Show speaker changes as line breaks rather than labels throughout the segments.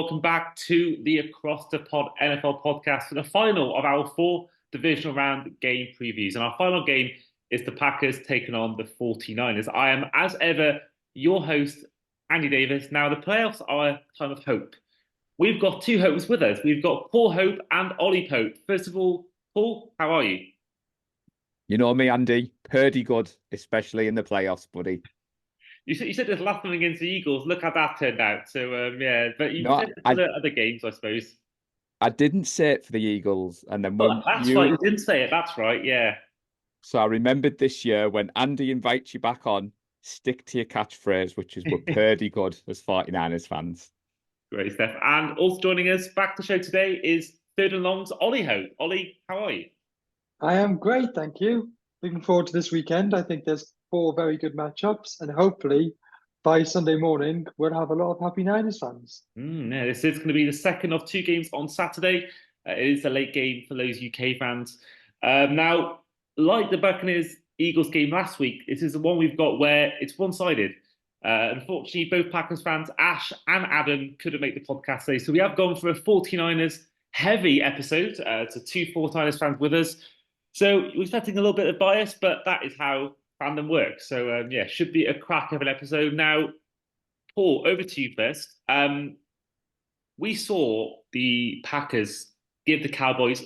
welcome back to the Across the Pod NFL podcast for the final of our four divisional round game previews. And our final game is the Packers taking on the 49ers. I am, as ever, your host, Andy Davis. Now, the playoffs are a time of hope. We've got two hopes with us. We've got Paul Hope and Ollie Pope. First of all, Paul, how are you?
You know me, Andy. Purdy good, especially in the playoffs, buddy.
You said this last one against the Eagles. Look how that turned out. So, yeah, but you
No,
said it for
I
the other games, I suppose.
I didn't say it for the Eagles, and then
Oh,
when
that's right.
you,
You didn't say it. That's right. Yeah.
so I remembered this year when Andy invites you back on, stick to your catchphrase, which is we're Purdy good as 49ers fans.
Great stuff. And also joining us back to the show today is third and longs Ollie Hope. Ollie, how are you?
I am great, thank you. Looking forward to this weekend. I think there's four very good matchups, and hopefully by Sunday morning we'll have a lot of happy Niners fans.
Yeah, this is going to be the second of two games on Saturday. It is a late game for those UK fans. Now, like the Buccaneers Eagles game last week, this is the one we've got where it's one-sided. Unfortunately, both Packers fans, Ash and Adam, couldn't make the podcast today. So we have gone for a 49ers heavy episode. So two 49ers fans with us. So we're expecting a little bit of bias, but that is how fandom works. So yeah, should be a crack of an episode. Now, Paul, over to you first. We saw the Packers give the Cowboys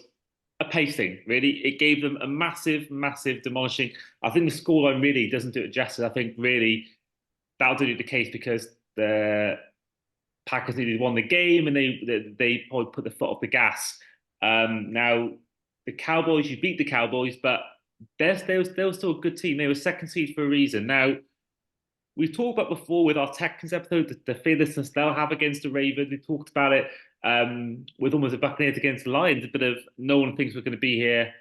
a pacing, really. It gave them a massive, massive demolishing. I think the scoreline really doesn't do it justice. I think really that'll do it the case because the Packers needed won the game and they probably put the foot off the gas. Now, the Cowboys, you beat the Cowboys, but they were still a good team. They were second seed for a reason. Now, we've talked about before with our Texans episode, the fearlessness they'll have against the Ravens. We talked about it with almost the Buccaneers against the Lions, a bit of no one thinks we're going to be here.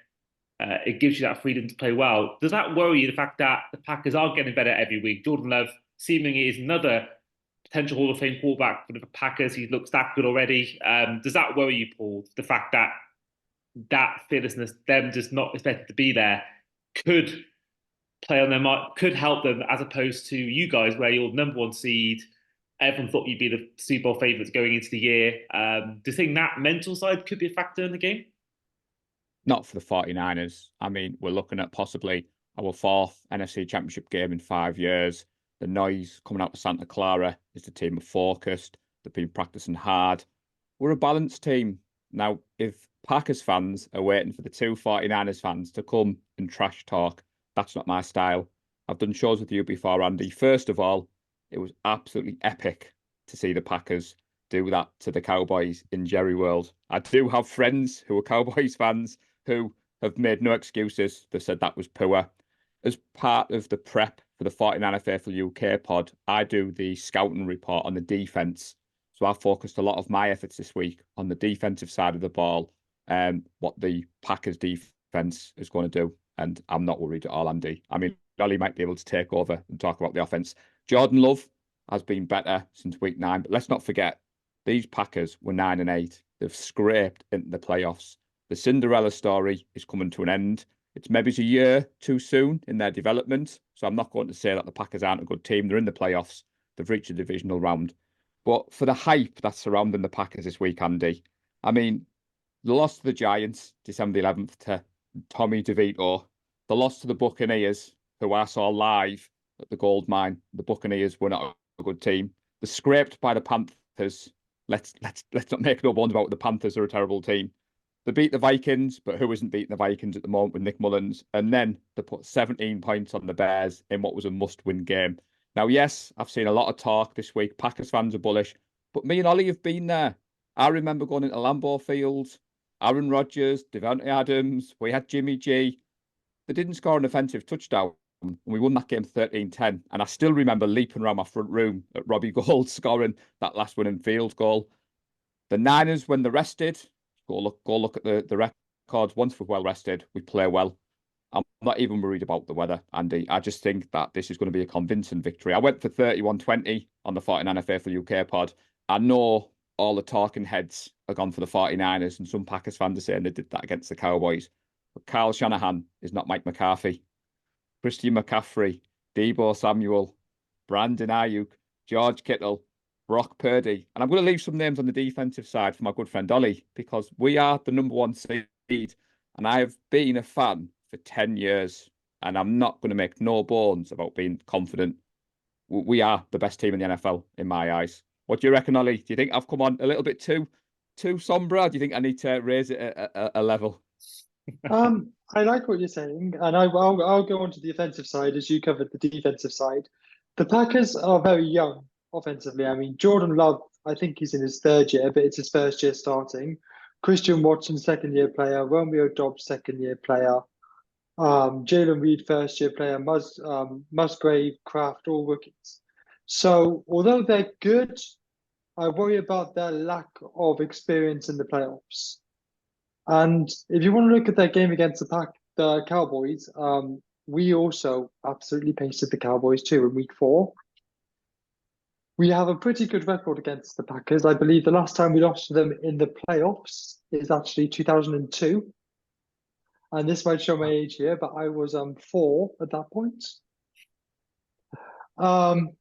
It gives you that freedom to play well. Does that worry you, the fact that the Packers are getting better every week? Jordan Love seemingly is another potential Hall of Fame quarterback for the Packers. He looks that good already. Does that worry you, Paul? The fact that that fearlessness, them just not expected to be there, could play on their mark, could help them as opposed to you guys, where you're number one seed. Everyone thought you'd be the Super Bowl favourites going into the year. Do you think that mental side could be a factor in the game?
Not for the 49ers. I mean, we're looking at possibly our fourth NFC Championship game in 5 years. The noise coming out of Santa Clara is the team are focused. They've been practicing hard. We're a balanced team. Now, if Packers fans are waiting for the two 49ers fans to come and trash talk, that's not my style. I've done shows with you before, Andy. First of all, it was absolutely epic to see the Packers do that to the Cowboys in Jerry World. I do have friends who are Cowboys fans who have made no excuses. They said that was poor. As part of the prep for the 49er Faithful UK pod, I do the scouting report on the defense. So I focused a lot of my efforts this week on the defensive side of the ball, what the Packers defense is going to do. And I'm not worried at all, Andy. I mean, Ollie might be able to take over and talk about the offense. Jordan Love has been better since week 9, but let's not forget, these Packers were 9-8. They've scraped into the playoffs. The Cinderella story is coming to an end. It's maybe a year too soon in their development. So I'm not going to say that the Packers aren't a good team. They're in the playoffs. They've reached the divisional round. But for the hype that's surrounding the Packers this week, Andy, I mean, the loss to the Giants, December 11th, to Tommy DeVito. The loss to the Buccaneers, who I saw live at the Gold Mine. The Buccaneers were not a good team. They're scraped by the Panthers. Let's not make no bones about it. The Panthers are a terrible team. They beat the Vikings, but who isn't beating the Vikings at the moment with Nick Mullins? And then they put 17 points on the Bears in what was a must-win game. Now, yes, I've seen a lot of talk this week. Packers fans are bullish, but me and Ollie have been there. I remember going into Lambeau Field, Aaron Rodgers, Devontae Adams, we had Jimmy G. They didn't score an offensive touchdown. And we won that game 13-10. And I still remember leaping around my front room at Robbie Gould scoring that last winning field goal. The Niners, when they're rested, go look at the records. Once we're well rested, we play well. I'm not even worried about the weather, Andy. I just think that this is going to be a convincing victory. I went for 31-20 on the 49er Faithful UK pod. I know all the talking heads are gone for the 49ers, and some Packers fans are saying they did that against the Cowboys. But Kyle Shanahan is not Mike McCarthy. Christian McCaffrey, Deebo Samuel, Brandon Ayuk, George Kittle. Brock Purdy. And I'm going to leave some names on the defensive side for my good friend Ollie, because we are the #1 seed. And I have been a fan for 10 years. And I'm not going to make no bones about being confident. We are the best team in the NFL, in my eyes. What do you reckon, Ollie? Do you think I've come on a little bit too somber? Do you think I need to raise it a level?
I like what you're saying, and I'll go on to the offensive side as you covered the defensive side. The Packers are very young offensively. I mean, Jordan Love, I think he's in his third year, but it's his first year starting. Christian Watson, second year player. Romeo Dobbs, second year player. Jalen Reed, first year player. Musgrave, Kraft, all rookies. So although they're good, I worry about their lack of experience in the playoffs. And if you want to look at their game against the Cowboys, we also absolutely pasted the Cowboys too in week 4. We have a pretty good record against the Packers. I believe the last time we lost to them in the playoffs is actually 2002. And this might show my age here, but I was 4 at that point.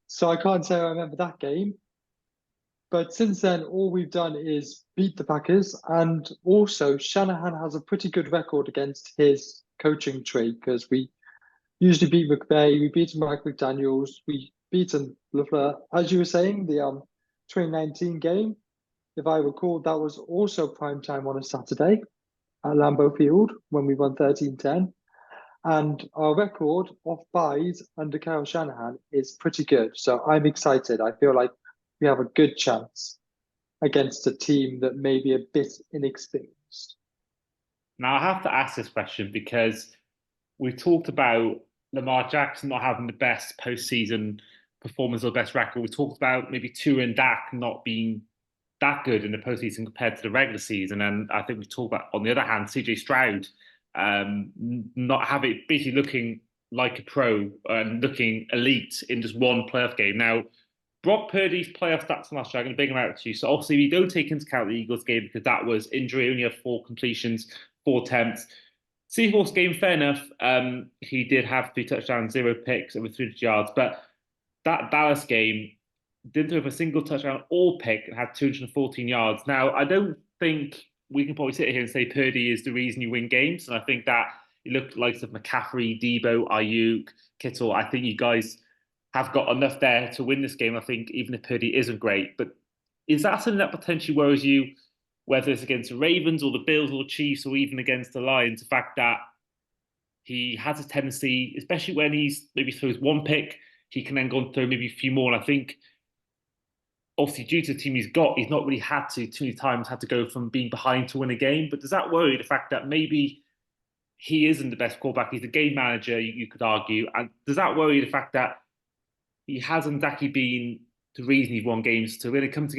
So I can't say I remember that game. But since then, all we've done is beat the Packers. And also, Shanahan has a pretty good record against his coaching tree, because we usually beat McVay, we beat Mike McDaniels, we beaten LaFleur. As you were saying, the 2019 game, if I recall, that was also prime time on a Saturday at Lambeau Field when we won 13-10. And our record off buys under Kyle Shanahan is pretty good. So I'm excited. I feel like we have a good chance against a team that may be a bit inexperienced.
Now, I have to ask this question because we talked about Lamar Jackson not having the best postseason performance or best record. We talked about maybe Tua and Dak not being that good in the postseason compared to the regular season. And I think we talked about, on the other hand, CJ Stroud not having, basically looking like a pro and looking elite in just one playoff game. Now, Brock Purdy's playoff stats from last year, I'm going to bring them out to you. So obviously we don't take into account the Eagles game because that was injury, only had 4 completions, 4 attempts. Seahawks game, fair enough. He did have 3 touchdowns, 0 picks, over 300 yards. But that Dallas game didn't have a single touchdown or pick and had 214 yards. Now, I don't think we can probably sit here and say Purdy is the reason you win games. And I think that you look at likes of McCaffrey, Debo, Ayuk, Kittle. I think you guys have got enough there to win this game. I think even if Purdy isn't great, but is that something that potentially worries you, whether it's against the Ravens or the Bills or the Chiefs or even against the Lions? The fact that he has a tendency, especially when he's maybe throws 1 pick, he can then go and throw maybe a few more. And I think obviously due to the team he's got, he's not really had to too many times had to go from being behind to win a game. But does that worry the fact that maybe he isn't the best quarterback? He's the game manager, you could argue. And does that worry the fact that he hasn't exactly been the reason he's won games? So when it comes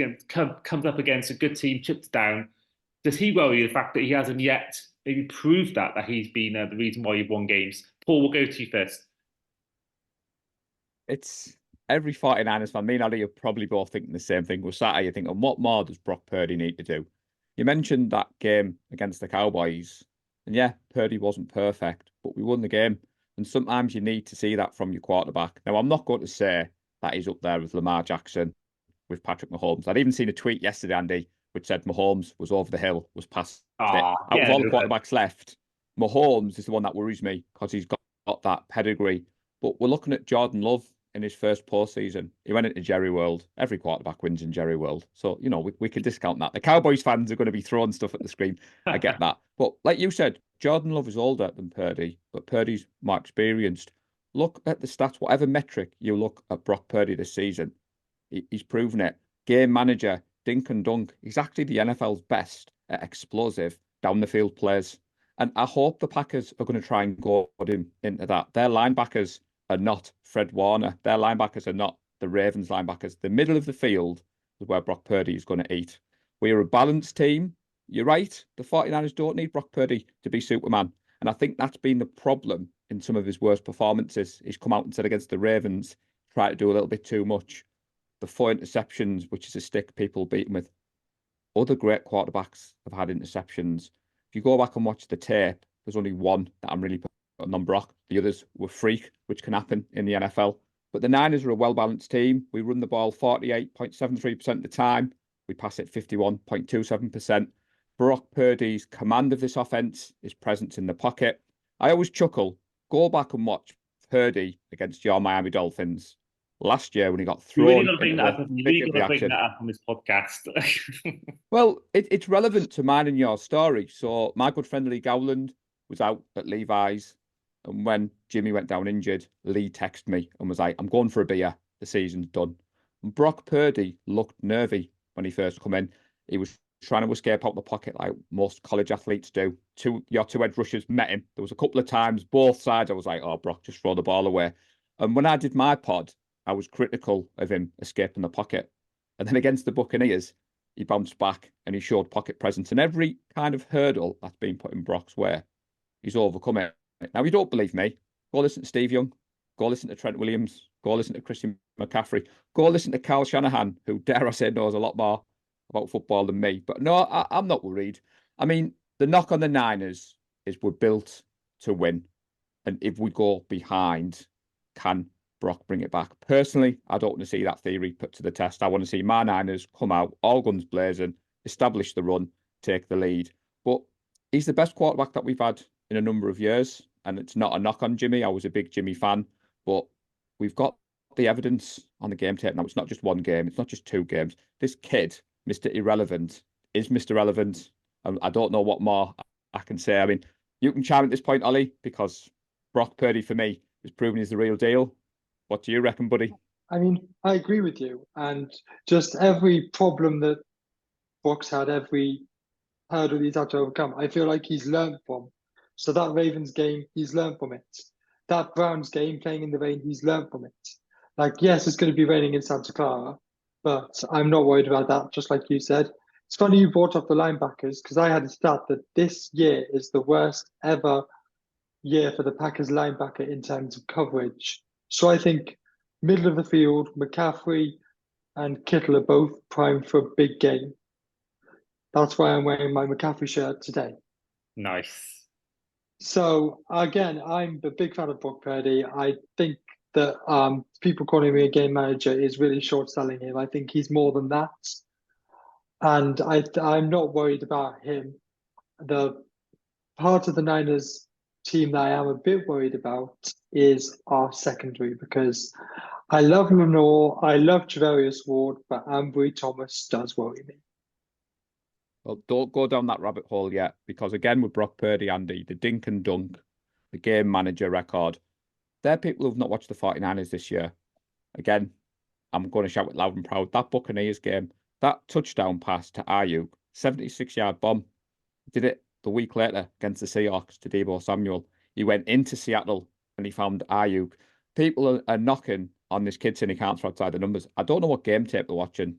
up against a good team, chipped down, does he worry the fact that he hasn't yet maybe proved that he's been the reason why you've won games? Paul, we'll go to you first.
It's every 49ers fan. Me and Ollie are probably both thinking the same thing. We're sat here thinking, what more does Brock Purdy need to do? You mentioned that game against the Cowboys. And yeah, Purdy wasn't perfect, but we won the game. And sometimes you need to see that from your quarterback. Now, I'm not going to say that he's up there with Lamar Jackson, with Patrick Mahomes. I'd even seen a tweet yesterday, Andy, which said Mahomes was over the hill, was past it. Out of all the quarterbacks left, Mahomes is the one that worries me because he's got that pedigree. But we're looking at Jordan Love in his first postseason. He went into Jerry World. Every quarterback wins in Jerry World. So, we can discount that. The Cowboys fans are going to be throwing stuff at the screen. I get that. But like you said, Jordan Love is older than Purdy, but Purdy's more experienced. Look at the stats, whatever metric you look at Brock Purdy this season, he's proven it. Game manager, dink and dunk. He's actually the NFL's best at explosive down the field plays. And I hope the Packers are going to try and go him into that. Their linebackers are not Fred Warner. Their linebackers are not the Ravens linebackers. The middle of the field is where Brock Purdy is going to eat. We are a balanced team. You're right. The 49ers don't need Brock Purdy to be Superman. And I think that's been the problem in some of his worst performances. He's come out and said against the Ravens, try to do a little bit too much. The 4 interceptions, which is a stick people beat him with. Other great quarterbacks have had interceptions. If you go back and watch the tape, there's only one that I'm really putting on Brock. The others were freak, which can happen in the NFL. But the Niners are a well-balanced team. We run the ball 48.73% of the time. We pass it 51.27%. Brock Purdy's command of this offense, his presence in the pocket. I always chuckle. Go back and watch Purdy against your Miami Dolphins last year when he got
You really
thrown
got to bring
into
that up.
the
You
thick
really
of
got
the
to bring
action.
that up on this podcast.
Well, it's relevant to mine and your story. So my good friend Lee Gowland was out at Levi's, and when Jimmy went down injured, Lee texted me and was like, "I'm going for a beer. The season's done." And Brock Purdy looked nervy when he first come in. He was trying to escape out the pocket like most college athletes do. Your two edge rushers met him. There was a couple of times, both sides. I was like, "Oh, Brock, just throw the ball away." And when I did my pod, I was critical of him escaping the pocket. And then against the Buccaneers, he bounced back and he showed pocket presence. And every kind of hurdle that's been put in Brock's way, he's overcome it. Now, you don't believe me? Go listen to Steve Young. Go listen to Trent Williams. Go listen to Christian McCaffrey. Go listen to Kyle Shanahan, who, dare I say, knows a lot more about football than me. But no, I'm not worried. I mean, the knock on the Niners is we're built to win. And if we go behind, can Brock bring it back? Personally, I don't want to see that theory put to the test. I want to see my Niners come out, all guns blazing, establish the run, take the lead. But he's the best quarterback that we've had in a number of years. And it's not a knock on Jimmy. I was a big Jimmy fan, but we've got the evidence on the game tape now. It's not just one game, it's not just two games. This kid, Mr. Irrelevant, is Mr. Relevant. And I don't know what more I can say. I mean, you can chime at this point, Ollie, because Brock Purdy for me is proving he's the real deal. What do you reckon, buddy?
I mean, I agree with you. And just every problem that Brock's had, every hurdle he's had to overcome, I feel like he's learned from. So that Ravens game, he's learned from it. That Browns game, playing in the rain, he's learned from it. Like, yes, it's going to be raining in Santa Clara, but I'm not worried about that, just like you said. It's funny you brought up the linebackers because I had a stat that this year is the worst ever year for the Packers linebacker in terms of coverage. So I think middle of the field, McCaffrey and Kittle are both primed for a big game. That's why I'm wearing my McCaffrey shirt today.
Nice.
So again, I'm a big fan of Brock Purdy. I think that people calling me a game manager is really short selling him. I think he's more than that, and I'm not worried about him. The part of the Niners team that I am a bit worried about is our secondary because I love Lenore, I love Javarius Ward, but Ambry Thomas does worry me.
Well, don't go down that rabbit hole yet, because again, with Brock Purdy, Andy, the dink and dunk, the game manager record, they're people who've not watched the 49ers this year. Again, I'm going to shout it loud and proud. That Buccaneers game, that touchdown pass to Ayuk, 76-yard bomb, did it the week later against the Seahawks to Deebo Samuel. He went into Seattle and he found Ayuk. People are knocking on this kid saying he can't throw outside the numbers. I don't know what game tape they're watching.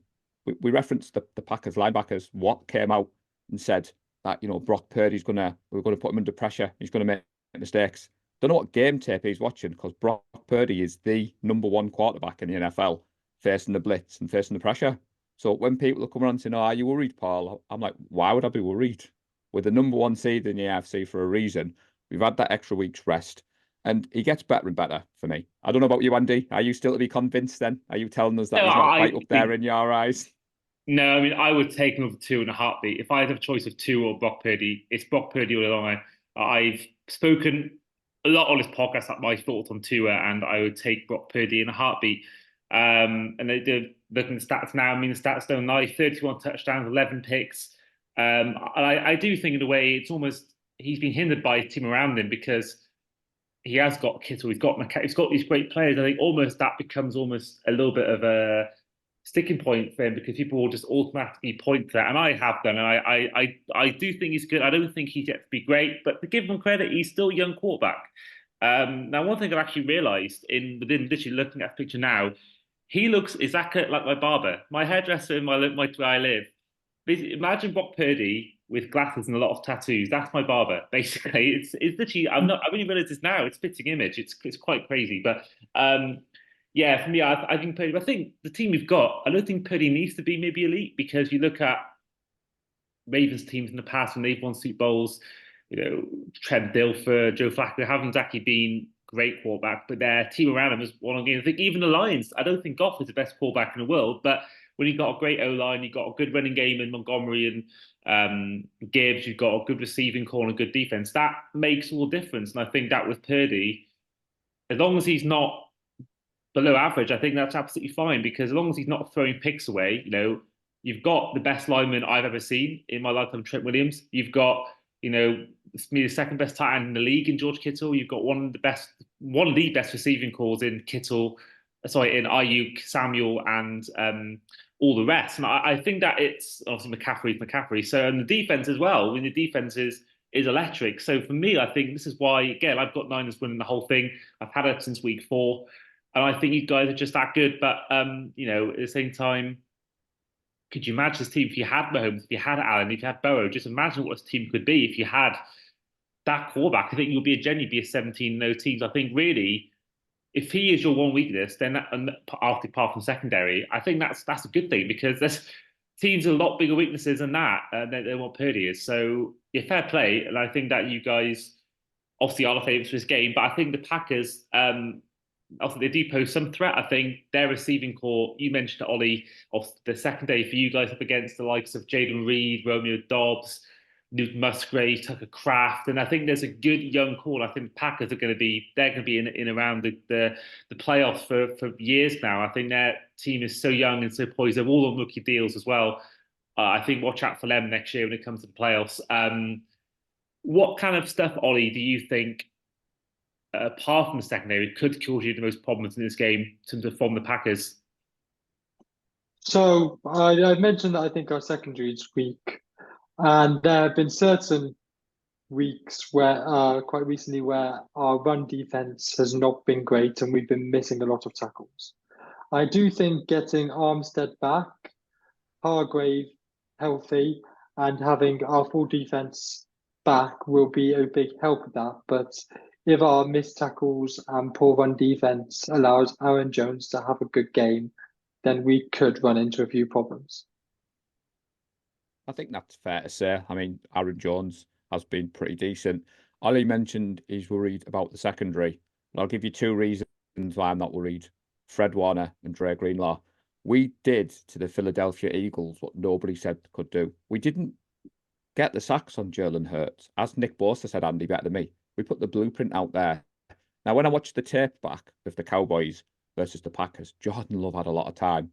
We referenced the Packers linebackers. What came out and said that, Brock Purdy's we're gonna put him under pressure. He's gonna make mistakes. Don't know what game tape he's watching, because Brock Purdy is the number one quarterback in the NFL, facing the blitz and facing the pressure. So when people are coming on saying, "Oh, are you worried, Paul?" I'm like, why would I be worried? We're the number one seed in the AFC for a reason. We've had that extra week's rest. And he gets better and better for me. I don't know about you, Andy. Are you still to be convinced then? Are you telling us that
No,
he's not
I
quite up there in your eyes?
No, I mean, I would take him over two in a heartbeat. If I had a choice of two or Brock Purdy, it's Brock Purdy all along. I've spoken a lot on this podcast about my thoughts on Tua, and I would take Brock Purdy in a heartbeat. And they're looking at the stats now. I mean, the stats don't lie. 31 touchdowns, 11 picks. And I do think, in a way, it's almost he's been hindered by his team around him because he has got Kittle, he's got these great players. I think almost that becomes almost a little bit of a sticking point for him because people will just automatically point to that, and I have done. And I do think he's good. I don't think he's yet to be great, but to give him credit, he's still a young quarterback. Now, one thing I've actually realised within literally looking at the picture now, he looks exactly like my barber, my hairdresser in my where I live. Imagine Brock Purdy with glasses and a lot of tattoos. That's my barber, basically. It's literally. I really realised this now. It's fitting image. It's quite crazy, but yeah, for me, I think Purdy. I think the team we've got. I don't think Purdy needs to be maybe elite because you look at Ravens teams in the past when they've won Super Bowls. Trent Dilfer, Joe Flacco haven't exactly been great quarterback, but their team around him is one on game. I think even the Lions, I don't think Goff is the best quarterback in the world, but when you've got a great O-line, you've got a good running game in Montgomery and Gibbs, you've got a good receiving core and a good defense. That makes all the difference. And I think that with Purdy, as long as he's not below average, I think that's absolutely fine because as long as he's not throwing picks away, you've got the best lineman I've ever seen in my lifetime, Trent Williams. You've got, the second best tight end in the league in George Kittle. You've got one of the best receiving calls in Kittle, in Ayuk, Samuel, and all the rest. And I think that it's obviously McCaffrey. So, and the defense as well. I mean, the defense is electric. So for me, I think this is why, again, I've got Niners winning the whole thing. I've had it since week 4. And I think you guys are just that good. But, at the same time, could you imagine this team if you had Mahomes, if you had Allen, if you had Burrow? Just imagine what this team could be if you had that quarterback. I think you'll be genuinely be a 17-0 team. I think really, if he is your one weakness, then apart from secondary, I think that's a good thing because there's teams with a lot bigger weaknesses than that than what Purdy is. So yeah, fair play, and I think that you guys obviously are the favourites for this game. But I think the Packers, also they do pose some threat. I think their receiving core, you mentioned Ollie, of the secondary for you guys up against the likes of Jaden Reed, Romeo Dobbs, Newton Musgrave, Tucker Kraft, and I think there's a good young core. I think the Packers they're going to be in around the playoffs for years now. I think their team is so young and so poised. They're all on rookie deals as well. I think watch out for them next year when it comes to the playoffs. What kind of stuff, Ollie, do you think, apart from the secondary, could cause you the most problems in this game from the Packers?
So I mentioned that I think our secondary is weak, and there have been certain weeks where, quite recently, where our run defense has not been great, and we've been missing a lot of tackles. I do think getting Armstead back, Hargrave healthy, and having our full defense back will be a big help with that. But if our missed tackles and poor run defense allows Aaron Jones to have a good game, then we could run into a few problems.
I think that's fair to say. I mean, Aaron Jones has been pretty decent. Ollie mentioned he's worried about the secondary. And I'll give you 2 reasons why I'm not worried. Fred Warner and Dre Greenlaw. We did to the Philadelphia Eagles what nobody said could do. We didn't get the sacks on Jalen Hurts. As Nick Bosa said, Andy, better than me. We put the blueprint out there. Now, when I watched the tape back of the Cowboys versus the Packers, Jordan Love had a lot of time.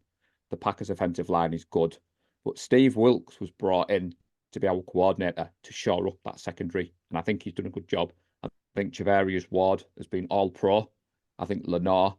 The Packers' offensive line is good. But Steve Wilkes was brought in to be our coordinator to shore up that secondary. And I think he's done a good job. I think Javarius Ward has been all pro. I think Lenore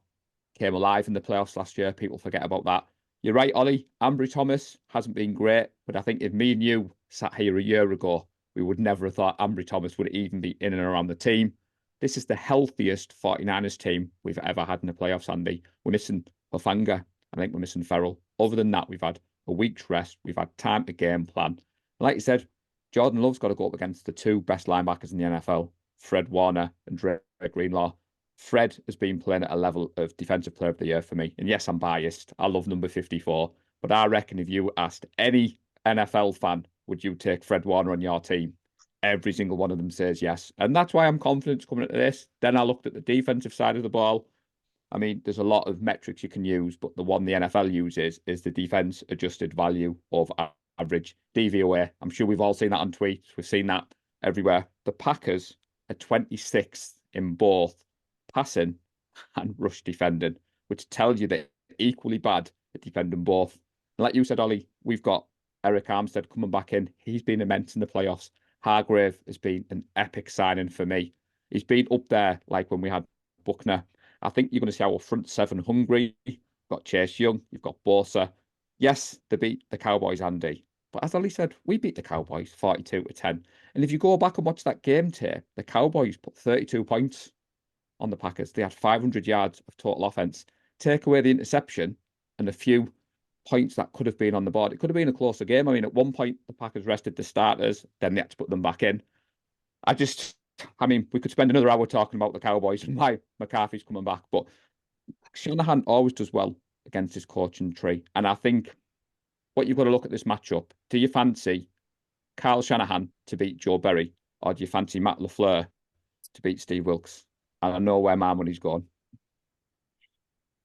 came alive in the playoffs last year. People forget about that. You're right, Ollie. Ambry Thomas hasn't been great. But I think if me and you sat here a year ago, we would never have thought Ambry Thomas would even be in and around the team. This is the healthiest 49ers team we've ever had in the playoffs, Andy. We're missing Hufanga. I think we're missing Ferrell. Other than that, we've had a week's rest. We've had time to game plan. Like you said, Jordan Love's got to go up against the 2 best linebackers in the NFL, Fred Warner and Dre Greenlaw. Fred has been playing at a level of Defensive Player of the Year for me. And yes, I'm biased. I love number 54. But I reckon if you asked any NFL fan, would you take Fred Warner on your team? Every single one of them says yes. And that's why I'm confident coming into this. Then I looked at the defensive side of the ball. I mean, there's a lot of metrics you can use, but the one the NFL uses is the defense adjusted value of average DVOA. I'm sure we've all seen that on tweets. We've seen that everywhere. The Packers are 26th in both passing and rush defending, which tells you they're equally bad at defending both. And like you said, Ollie, we've got Eric Armstead coming back in. He's been immense in the playoffs. Hargrave has been an epic signing for me. He's been up there like when we had Buckner. I think you're going to see our front 7 hungry. You've got Chase Young, you've got Bosa. Yes, they beat the Cowboys, Andy. But as Ali said, we beat the Cowboys 42-10. And if you go back and watch that game tape, the Cowboys put 32 points on the Packers. They had 500 yards of total offense. Take away the interception and a few points that could have been on the board. It could have been a closer game. I mean, at one point, the Packers rested the starters, then they had to put them back in. I mean, we could spend another hour talking about the Cowboys and why McCarthy's coming back, but Shanahan always does well against his coaching tree. And I think what you've got to look at this matchup, do you fancy Kyle Shanahan to beat Joe Berry, or do you fancy Matt LaFleur to beat Steve Wilkes? And I know where my money's gone.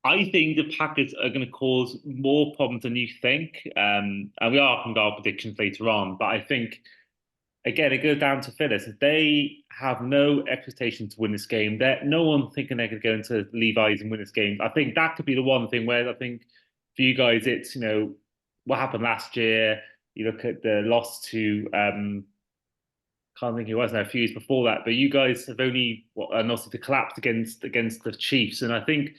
I think the Packers are going to cause more problems than you think. And we are going to go our predictions later on. But I think, again, it goes down to Phyllis. If they have no expectation to win this game, that no one thinking they're going to go into Levi's and win this game. I think that could be the one thing where I think for you guys, it's, what happened last year. You look at the loss to can't think who it was now, a few years before that. But you guys have only and also the collapse against the Chiefs, and I think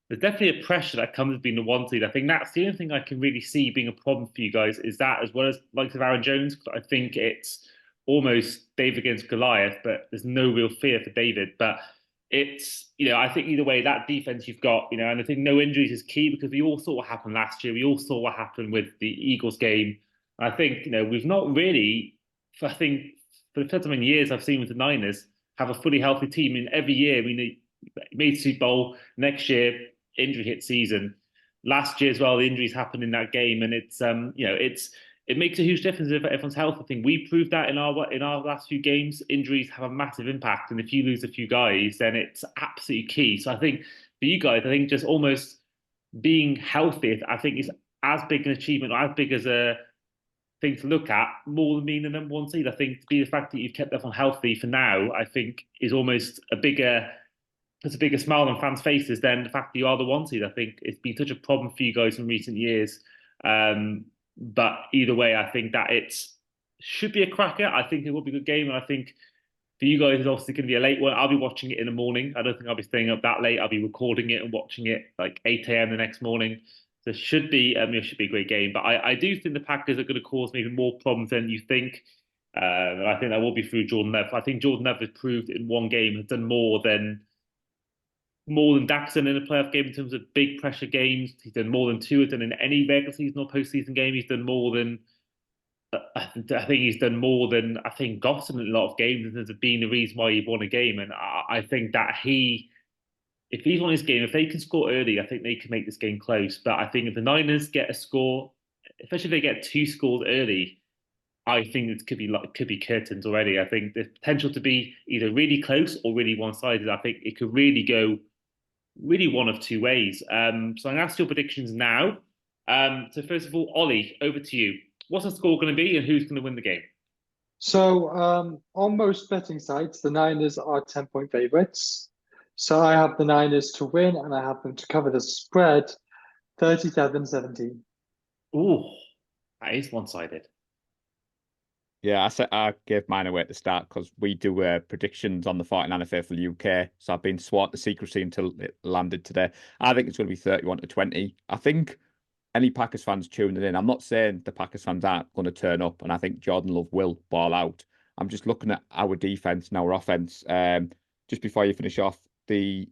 there's definitely a pressure that comes with being the one seed. I think that's the only thing I can really see being a problem for you guys is that as well as like of Aaron Jones. I think it's almost David against Goliath, but there's no real fear for David. But it's I think either way that defense you've got, and I think no injuries is key because we all saw what happened last year. We all saw what happened with the Eagles game. I think we've not really. I think for the first time in years I've seen with the Niners have a fully healthy team. In every year we made Super Bowl. Next year injury hit season. Last year as well, the injuries happened in that game, and it makes a huge difference if everyone's healthy. I think we proved that in our last few games. Injuries have a massive impact, and if you lose a few guys, then it's absolutely key. So I think for you guys, I think just almost being healthy, I think is as big an achievement or as big as a thing to look at more than being the number one seed. I think to be the fact that you've kept everyone healthy for now, I think is almost puts a bigger smile on fans' faces than the fact that you are the one seed. I think it's been such a problem for you guys in recent years. But either way, I think that it should be a cracker. I think it will be a good game. And I think for you guys, it's obviously going to be a late one. I'll be watching it in the morning. I don't think I'll be staying up that late. I'll be recording it and watching it like 8 a.m. the next morning. So it should be a great game. But I do think the Packers are going to cause maybe more problems than you think. And I think that will be through Jordan Love. I think Jordan Love has proved in one game has done more than Daxon in a playoff game in terms of big pressure games. He's done more than two has done in any regular season or postseason game. He's done more than I think he's done more than I think Goss in a lot of games in terms of being the reason why he won a game. And I think that if he's won his game, if they can score early, I think they can make this game close. But I think if the Niners get a score, especially if they get two scores early, I think it could be curtains already. I think the potential to be either really close or really one-sided. I think it could really go really one of two ways. So I'm going to ask your predictions now. So first of all, Ollie, over to you. What's the score going to be and who's going to win the game?
So on most betting sites, the Niners are 10-point favorites. So I have the Niners to win and I have them to cover the spread 37-17.
Ooh, that is one-sided.
Yeah, I gave mine away at the start because we do predictions on the 49er Faithful UK. So I've been sworn to secrecy until it landed today. I think it's going to be 31-20. I think any Packers fans tuning in, I'm not saying the Packers fans aren't going to turn up, and I think Jordan Love will ball out. I'm just looking at our defense and our offense. Just before you finish off, the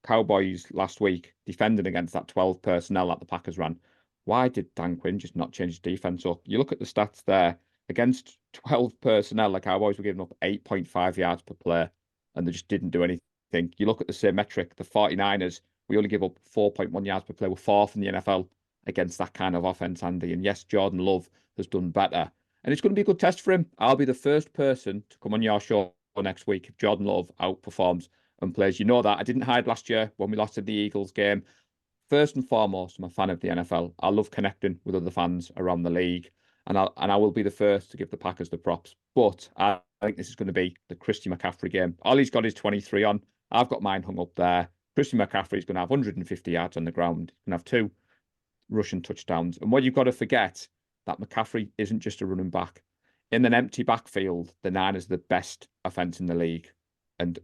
Cowboys last week defending against that 12 personnel that the Packers ran. Why did Dan Quinn just not change his defense up? You look at the stats there. Against 12 personnel, the Cowboys were giving up 8.5 yards per play, and they just didn't do anything. You look at the same metric, the 49ers, we only give up 4.1 yards per play. We're fourth in the NFL against that kind of offense, Andy. And yes, Jordan Love has done better. And it's going to be a good test for him. I'll be the first person to come on your show next week if Jordan Love outperforms and plays. You know that. I didn't hide last year when we lost to the Eagles game. First and foremost, I'm a fan of the NFL. I love connecting with other fans around the league. And I will be the first to give the Packers the props. But I think this is going to be the Christian McCaffrey game. Ollie's got his 23 on. I've got mine hung up there. Christian McCaffrey is going to have 150 yards on the ground. He's going to have 2 rushing touchdowns. And what you've got to forget, that McCaffrey isn't just a running back. In an empty backfield, the Niners are the best offense in the league. And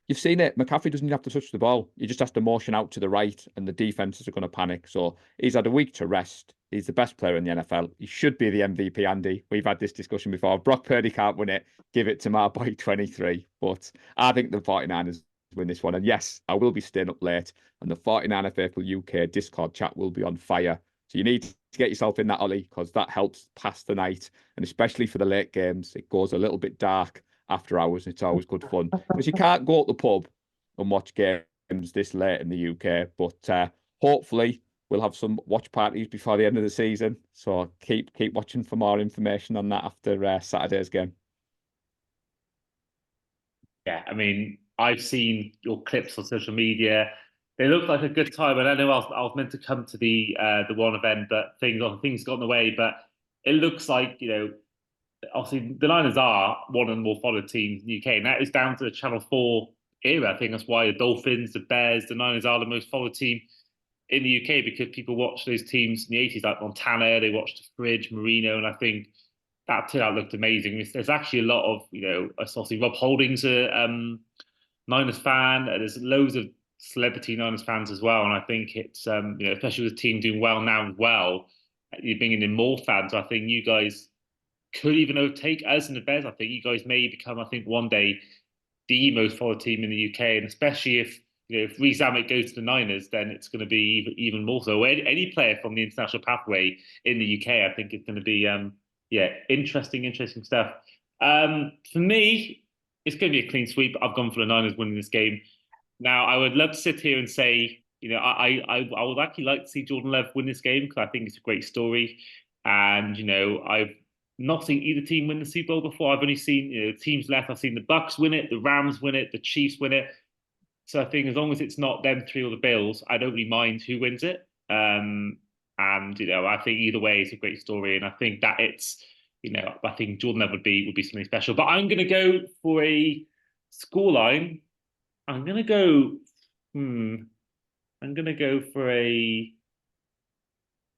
you've seen it. McCaffrey doesn't even have to touch the ball. He just has to motion out to the right, and the defenses are going to panic. So he's had a week to rest. He's the best player in the NFL. He should be the MVP, Andy. We've had this discussion before. If Brock Purdy can't win it, give it to my boy 23. But I think the 49ers win this one. And yes, I will be staying up late. And the 49er Faithful UK Discord chat will be on fire. So you need to get yourself in that, Ollie, because that helps pass the night. And especially for the late games, it goes a little bit dark after hours. It's always good fun. Because you can't go to the pub and watch games this late in the UK. But hopefully we'll have some watch parties before the end of the season. So keep watching for more information on that after Saturday's game.
Yeah, I mean, I've seen your clips on social media. They look like a good time, and I know I was meant to come to the one event, but things got in the way. But it looks like obviously the Niners are one of the more followed teams in the UK, and that is down to the Channel 4 era. I think that's why the Dolphins, the Bears, the Niners are the most followed team in the UK because people watched those teams in the 80s, like Montana, they watched the Fridge, Marino, and I think that turnout looked amazing. There's actually a lot of, obviously Rob Holding's a Niners fan. There's loads of celebrity Niners fans as well, and I think it's especially with the team doing well now as well, you're bringing in more fans. I think you guys could even overtake us in the Bears. I think you guys may become, I think, one day the most followed team in the UK, and especially if Reece Amick goes to the Niners, then it's going to be even more so. Any player from the international pathway in the UK, I think it's going to be interesting stuff. For me, it's going to be a clean sweep. I've gone for the Niners winning this game. Now, I would love to sit here and say, I would actually like to see Jordan Love win this game because I think it's a great story. And I've not seen either team win the Super Bowl before. I've only seen teams left. I've seen the Bucks win it, the Rams win it, the Chiefs win it. So I think as long as it's not them three or the Bills, I don't really mind who wins it. And I think either way it's a great story, and I think that I think Jordan Love would be something special. But I'm going to go for a scoreline. I'm going to go. I'm going to go for a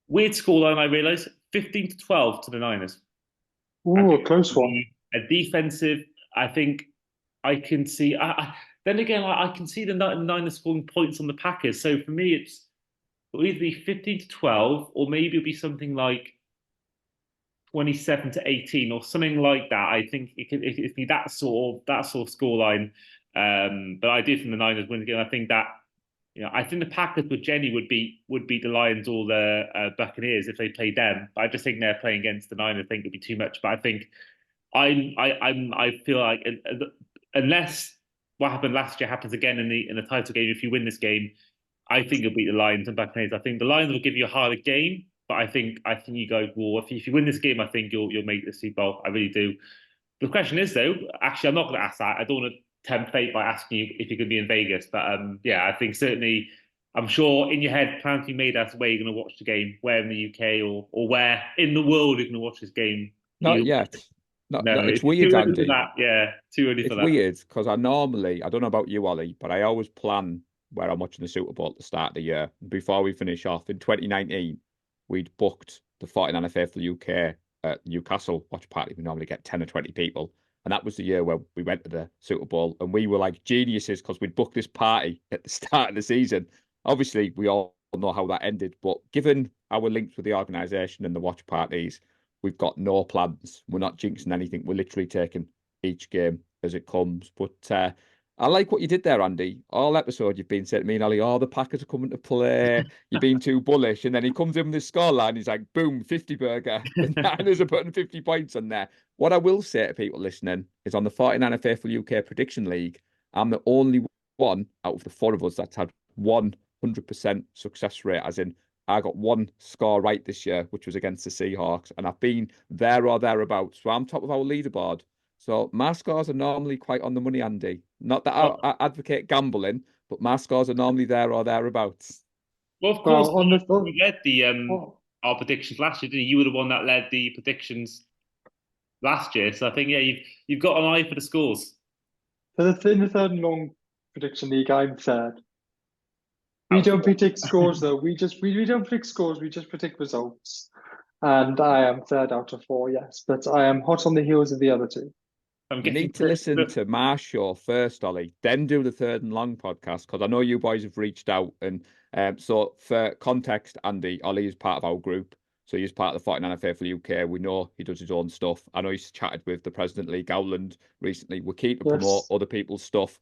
weird scoreline. I realise 15-12 to the Niners.
Ooh, a close one.
A defensive. I think I can see. Then again, I can see the Niners scoring points on the Packers. So for me, it'll either be 15-12, or maybe it'll be something like 27-18, or something like that. I think it be that sort of scoreline. But I do think the Niners win again. I think that I think the Packers would beat the Lions or the Buccaneers if they played them. But I just think they're playing against the Niners. I think it'd be too much. But I think I feel like unless what happened last year happens again in the title game, if you win this game, I think you'll beat the Lions and Buccaneers. I think the Lions will give you a harder game, but I think you guys will. If you win this game, I think you'll make the Super Bowl. I really do. The question is though, actually, I'm not going to ask that. I don't want to tempt fate by asking you if you're going to be in Vegas, but yeah, I think certainly. I'm sure in your head, plans be made as to where you're going to watch the game, where in the UK or where in the world you're going to watch this game.
Not yet. No, it's
It's
weird,
too early
Andy.
for that. Yeah, too early for
It's
that.
weird because I don't know about you, Ollie, but I always plan where I'm watching the Super Bowl at the start of the year. Before we finish off, in 2019, we'd booked the 49er Faithful UK at Newcastle watch party. We normally get 10 or 20 people. And that was the year where we went to the Super Bowl, and we were like geniuses because we'd booked this party at the start of the season. Obviously, we all know how that ended, but given our links with the organisation and the watch parties, we've got no plans. We're not jinxing anything. We're literally taking each game as it comes. But I like what you did there, Andy. All episode you've been saying to me and Ollie, oh, the Packers are coming to play. You're being too bullish. And then he comes in with this scoreline. He's like, boom, 50 burger. The Niners are putting 50 points on there. What I will say to people listening is on the 49er Faithful UK Prediction League, I'm the only one out of the four of us that's had 100% success rate, as in I got one score right this year, which was against the Seahawks, and I've been there or thereabouts. So I'm top of our leaderboard. So my scores are normally quite on the money, Andy. Not that I advocate gambling, but my scores are normally there or thereabouts.
Well, of course,
Well,
you led our predictions last year, didn't you? You were the one that led the predictions last year. So I think you've got an eye for the scores.
in the third and long prediction league, I'm third. We don't predict scores though. We don't predict scores. We just predict results. And I am third out of four, yes, but I am hot on the heels of the other two.
You need to listen to my show first, Ollie, then do the third and long podcast, because I know you boys have reached out. And so for context, Andy, Ollie is part of our group. So he's part of the 49er Faithful UK. We know he does his own stuff. I know he's chatted with the President Lee Gowland recently. We're keen to promote other people's stuff.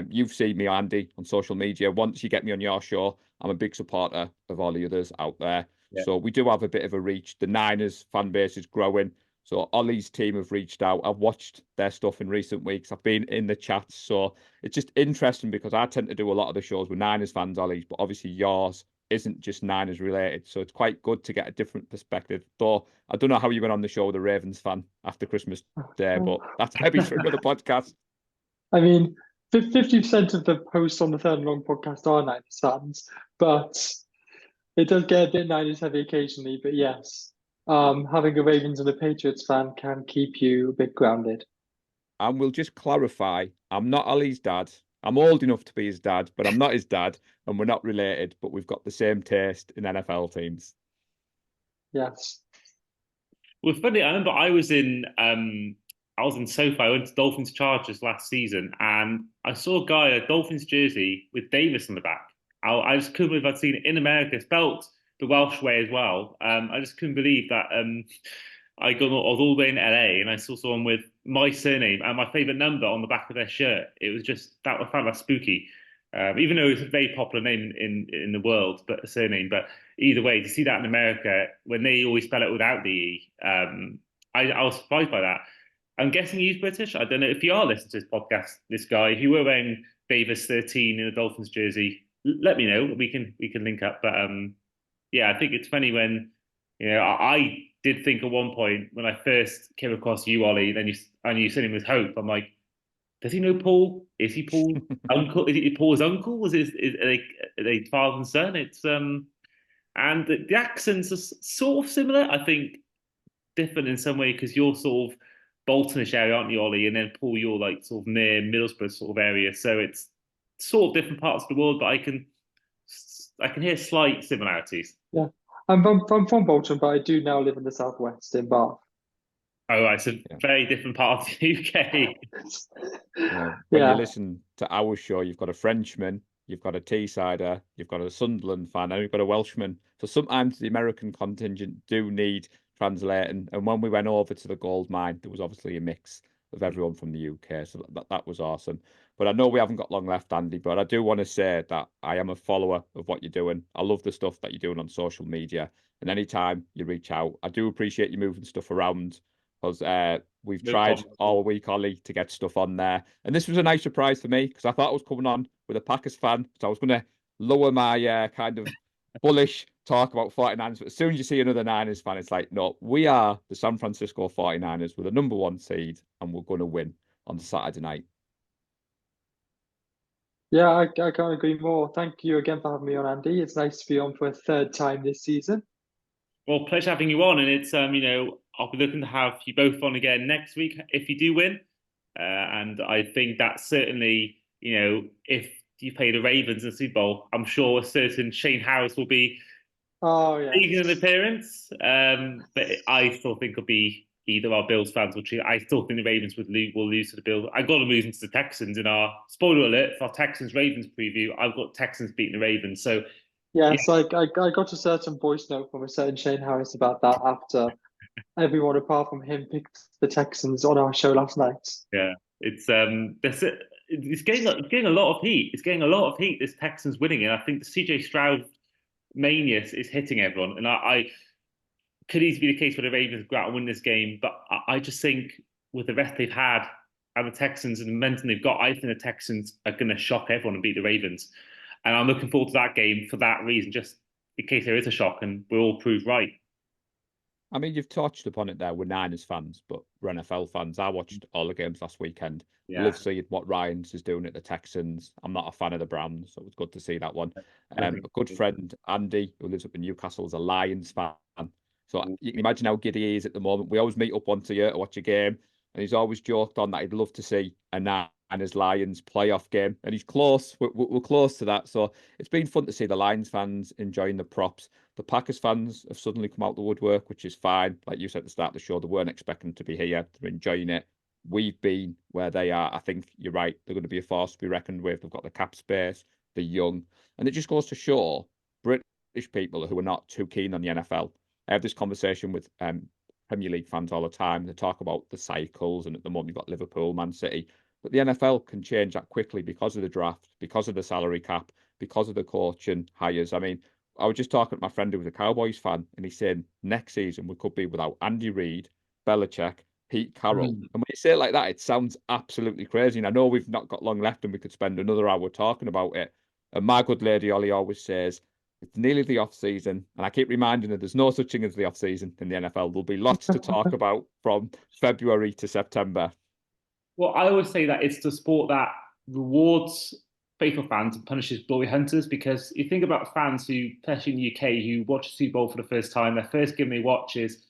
You've seen me, Andy, on social media. Once you get me on your show, I'm a big supporter of all the others out there. Yeah. So we do have a bit of a reach. The Niners fan base is growing. So Ollie's team have reached out. I've watched their stuff in recent weeks. I've been in the chats. So it's just interesting because I tend to do a lot of the shows with Niners fans, Ollie's, but obviously yours isn't just Niners related. So it's quite good to get a different perspective. Though I don't know how you went on the show with a Ravens fan after Christmas Day, but that's maybe for another podcast.
I mean, 50% of the posts on the Third and Long podcast are Niners fans, but it does get a bit Niners heavy occasionally. But yes, having a Ravens and a Patriots fan can keep you a bit grounded.
And we'll just clarify, I'm not Ollie's dad. I'm old enough to be his dad, but I'm not his dad, and we're not related, but we've got the same taste in NFL teams.
Yes.
Well, funny, I remember I was in SoFi. I went to Dolphins Chargers last season, and I saw a guy in a Dolphins jersey with Davis on the back. I just couldn't believe I'd seen it in America, spelt the Welsh way as well. I just couldn't believe that. I was all the way in LA, and I saw someone with my surname and my favorite number on the back of their shirt. It was just that I found that spooky. Even though it's a very popular name in the world, but a surname. But either way, to see that in America when they always spell it without the E, I was surprised by that. I'm guessing he's British. I don't know if you are listening to this podcast. This guy, if you were wearing Davis 13 in a Dolphins jersey, let me know. We can link up. But yeah, I think it's funny when I did think at one point when I first came across you, Ollie, then I knew your name was Hope. I'm like, does he know Paul? Is he Paul uncle? Is he Paul's uncle? Are they father and son? It's and the accents are sort of similar. I think different in some way because you're sort of Boltonish area, aren't you, Ollie? And then Paul, you're like sort of near Middlesbrough sort of area. So it's sort of different parts of the world, but I can hear slight similarities.
Yeah. I'm from Bolton, but I do now live in the southwest in Bath.
Oh, right, so
Yeah.
very different part of the UK.
When you
Yeah.
listen to our show, you've got a Frenchman, you've got a Teessider, you've got a Sunderland fan, and you've got a Welshman. So sometimes the American contingent do need translating. And when we went over to the gold mine, there was obviously a mix of everyone from the UK. So that was awesome. But I know we haven't got long left, Andy, but I do want to say that I am a follower of what you're doing. I love the stuff that you're doing on social media. And anytime you reach out, I do appreciate you moving stuff around because we've
No
tried
problem.
all week, Ollie, to get stuff on there. And this was a nice surprise for me because I thought I was coming on with a Packers fan. So I was going to lower my kind of bullish talk about 49ers. But as soon as you see another Niners fan, it's like, no, we are the San Francisco 49ers with the number one seed and we're going to win on Saturday night.
Yeah, I can't agree more. Thank you again for having me on, Andy. It's nice to be on for a third time this season.
Well, pleasure having you on, and it's I'll be looking to have you both on again next week if you do win. And I think that certainly, if you play the Ravens in the Super Bowl, I'm sure a certain Shane Harris will be
Oh yeah.
making an appearance. But I still think it'll be either our Bills fans or I still think the Ravens will lose to the Bills. I've got to move into the Texans in our spoiler alert for our Texans Ravens preview. I've got Texans beating the Ravens. So
Yeah,
yeah,
so I got a certain voice note from a certain Shane Harris about that after everyone apart from him picked the Texans on our show last night.
yeah, it's getting a lot of heat. It's getting a lot of heat. This Texans winning, and I think the CJ Stroud mania is hitting everyone. And I could easily be the case where the Ravens go out and win this game, but I just think with the rest they've had and the Texans and the momentum they've got, I think the Texans are going to shock everyone and beat the Ravens. And I'm looking forward to that game for that reason, just in case there is a shock and we're all proved right.
I mean, you've touched upon it there. We're Niners fans, but we're NFL fans. I watched all the games last weekend.
Yeah.
Love seeing what Ryan's is doing at the Texans. I'm not a fan of the Browns, so it was good to see that one. A good friend, Andy, who lives up in Newcastle, is a Lions fan. So you can imagine how giddy he is at the moment. We always meet up once a year to watch a game, and he's always joked on that he'd love to see a Niners Lions playoff game, and he's close. We're close to that. So it's been fun to see the Lions fans enjoying the props. The Packers fans have suddenly come out the woodwork, which is fine. Like you said at the start of the show, they weren't expecting to be here. They're enjoying it. We've been where they are. I think you're right. They're going to be a force to be reckoned with. They've got the cap space. They're young. And it just goes to show British people who are not too keen on the NFL. I have this conversation with Premier League fans all the time. They talk about the cycles, and at the moment you've got Liverpool, Man City. But the NFL can change that quickly because of the draft, because of the salary cap, because of the coach and hires. I mean, I was just talking to my friend who was a Cowboys fan, and he's saying next season we could be without Andy Reid, Belichick, Pete Carroll. And when you say it like that, it sounds absolutely crazy. And I know we've not got long left and we could spend another hour talking about it. And my good lady Ollie always says, it's nearly the off season. And I keep reminding her there's no such thing as the off season in the NFL. There'll be lots to talk about from February to September.
Well, I always say that it's the sport that rewards faithful fans and punishes glory hunters, because you think about fans who, especially in the UK, who watch the Super Bowl for the first time, their first game they watch is,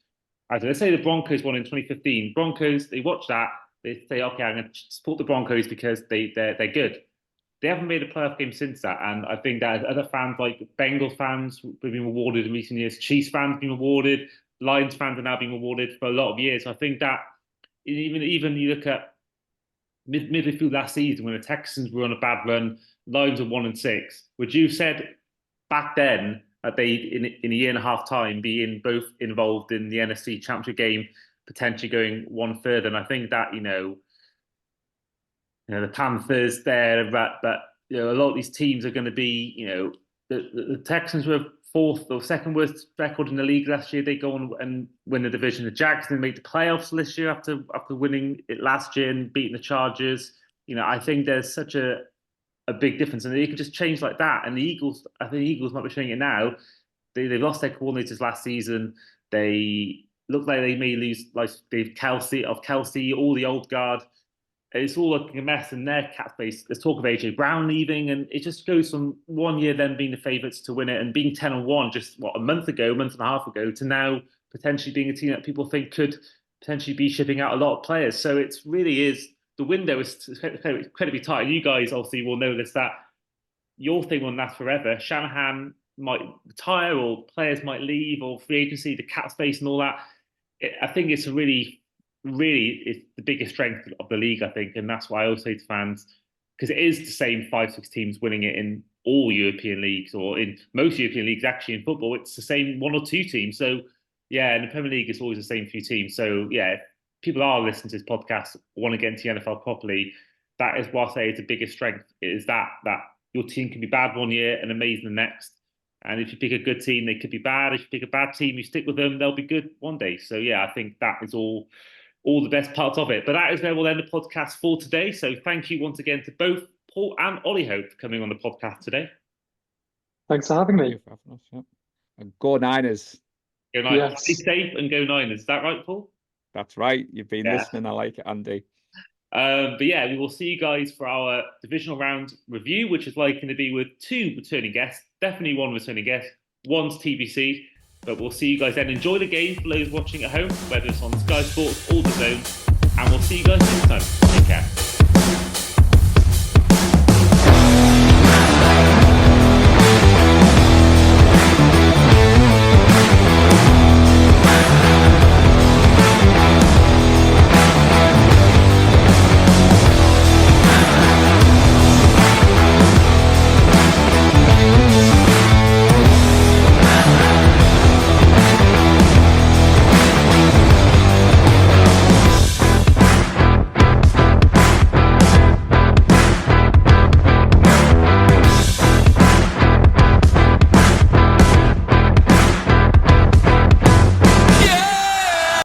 I don't know, let's say the Broncos won in 2015. Broncos, they watch that, they say, okay, I'm going to support the Broncos because they're good. They haven't made a playoff game since that, and I think that other fans like Bengal fans have been rewarded in recent years, Chiefs fans have been rewarded, Lions fans are now being rewarded for a lot of years. So I think that even you look at midway through last season when the Texans were on a bad run, Lions are 1-6. Would you have said back then that they in a year and a half time being both involved in the NFC Championship game, potentially going one further? And I think that the Panthers there, but a lot of these teams are going to be, the Texans were fourth or second worst record in the league last year. They go on and win the division. The Jags then made the playoffs this year after winning it last year and beating the Chargers. I think there's such a big difference, and they could just change like that. And the Eagles, I think the Eagles might be showing it now. They lost their coordinators last season. They look like they may lose, like Dave Kelsey, all the old guard. It's all looking a mess in their cap space. There's talk of AJ Brown leaving, and it just goes from one year them being the favourites to win it and being 10-1 just a month and a half ago, to now potentially being a team that people think could potentially be shipping out a lot of players. So it really is, the window is incredibly tight. And you guys obviously will know this, that your thing won't last forever. Shanahan might retire, or players might leave, or free agency, the cap space and all that. I think it's really it's the biggest strength of the league, I think. And that's why I always say to fans, because it is the same 5-6 teams winning it in all European leagues, or in most European leagues actually in football, it's the same one or two teams. So yeah, in the Premier League, it's always the same few teams. So yeah, if people are listening to this podcast, want to get into the NFL properly, that is what I say is the biggest strength, is that your team can be bad one year and amazing the next. And if you pick a good team, they could be bad. If you pick a bad team, you stick with them, they'll be good one day. So yeah, I think that is all the best parts of it. But that is where we'll end the podcast for today. So thank you once again to both Paul and Ollie Hope for coming on the podcast today.
Thanks for having me.
Thank you for having us, yeah. And go Niners.
Go Niners.
Yes.
Stay safe and go Niners. Is that right, Paul?
That's right. You've been listening. I like it, Andy.
But yeah, we will see you guys for our divisional round review, which is likely to be with 2 returning guests. Definitely 1 returning guest. One's TBC. But we'll see you guys then. Enjoy the game for those watching at home, whether it's on Sky Sports or the Zone. And we'll see you guys next time. Take care.